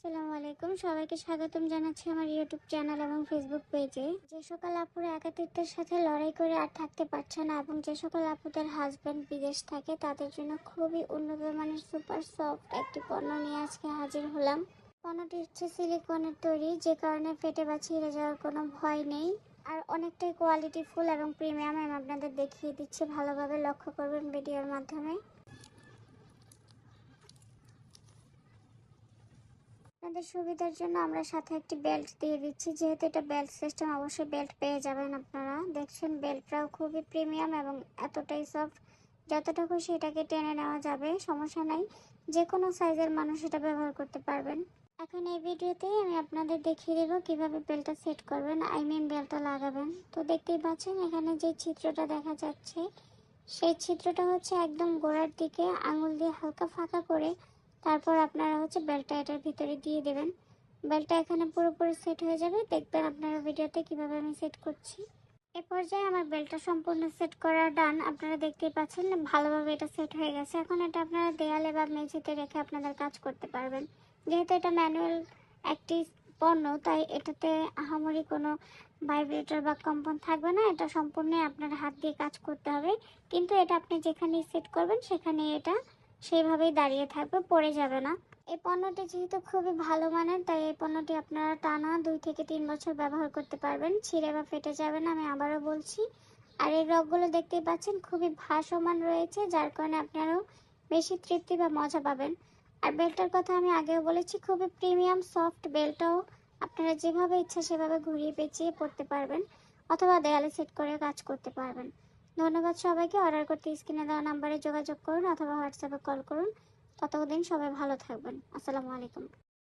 আসসালামু আলাইকুম, সবাইকে স্বাগতম জানাচ্ছি আমার ইউটিউব চ্যানেল এবং ফেসবুক পেজে। যে সকল আপুরা একাকিত্বের সাথে লড়াই করে আর থাকতে পারছে না এবং যে সকল আপুদের হাজব্যান্ড বিদেশ থাকে তাদের জন্য খুবই উন্নত মানের সুপার সফট একটি পণ্য নিয়ে আজকে হাজির হলাম। পণ্যটি হচ্ছে সিলিকনের তৈরি, যে কারণে ফেটে বা ছিঁড়ে যাওয়ার কোনো ভয় নেই। আর অনেকটাই কোয়ালিটি ফুল এবং প্রিমিয়াম। আমি আপনাদের দেখিয়ে দিচ্ছি, ভালোভাবে লক্ষ্য করবেন ভিডিওর মাধ্যমে। আপনাদের সুবিধার জন্য আমরা সাথে একটি বেল্ট দিয়ে দিচ্ছি, যেহেতু এটা বেল্ট সিস্টেম অবশ্যই বেল্ট পেয়ে যাবেন আপনারা। দেখছেন বেল্টটাও খুবই প্রিমিয়াম এবং এতটাই সফট, যতটা খুশি এটাকে টেনে নেওয়া যাবে, সমস্যা নাই। যে কোনো সাইজের মানুষ এটা ব্যবহার করতে পারবেন। এখন এই ভিডিওতে আমি আপনাদের দেখিয়ে দেবো কিভাবে বেল্টটা সেট করবেন, বেল্টটা লাগাবেন। তো দেখতেই পাচ্ছেন এখানে যে চিত্রটা দেখা যাচ্ছে, সেই চিত্রটা হচ্ছে একদম গোড়ার দিকে আঙুল দিয়ে হালকা ফাঁকা করে তারপর আপনারা হচ্ছে বেল্টটা এটার ভিতরে দিয়ে দেবেন। বেল্টটা এখানে পুরোপুরি সেট হয়ে যাবে, দেখবেন আপনারা ভিডিওতে কিভাবে আমি সেট করছি। এ পর্যায়ে আমার বেল্টটা সম্পূর্ণ সেট করা ডান। আপনারা দেখতেই পাচ্ছেন ভালোভাবে এটা সেট হয়ে গেছে। এখন এটা আপনারা দেয়ালে বা মেঝেতে রেখে আপনাদের কাজ করতে পারবেন। যেহেতু এটা ম্যানুয়াল একটি পণ্য, তাই এটাতে আহামরি কোনো ভাইব্রেটর বা কম্পন থাকবে না। এটা সম্পূর্ণ আপনার হাত দিয়ে কাজ করতে হবে, কিন্তু এটা আপনি যেখানে সেট করবেন সেখানে এটা সেইভাবেই দাঁড়িয়ে থাকবে, পড়ে যাবে না। এই পণ্যটি যেহেতু খুবই ভালো মানের, তাই এই পণ্যটি আপনারা টানা 2 থেকে 3 বছর ব্যবহার করতে পারবেন, ছিঁড়ে বা ফেটে যাবে না, আমি আবারও বলছি। আর এই রগগুলো দেখতেই পাচ্ছেন খুবই ভাসমান রয়েছে, যার কারণে আপনারাও বেশি তৃপ্তি বা মজা পাবেন। আর বেল্টটার কথা আমি আগেও বলেছি, খুবই প্রিমিয়াম সফট। বেল্টটাও আপনারা যেভাবে ইচ্ছা সেভাবে ঘুরিয়ে পেঁচিয়ে পড়তে পারবেন, অথবা দেয়ালে সেট করে কাজ করতে পারবেন। ধন্যবাদ সবাইকে। অর্ডার করতে স্ক্রিনে দেওয়া নাম্বারে যোগাযোগ করুন অথবা হোয়াটসঅ্যাপে কল করুন। ততদিন সবাই ভালো থাকবেন। আসসালামু আলাইকুম।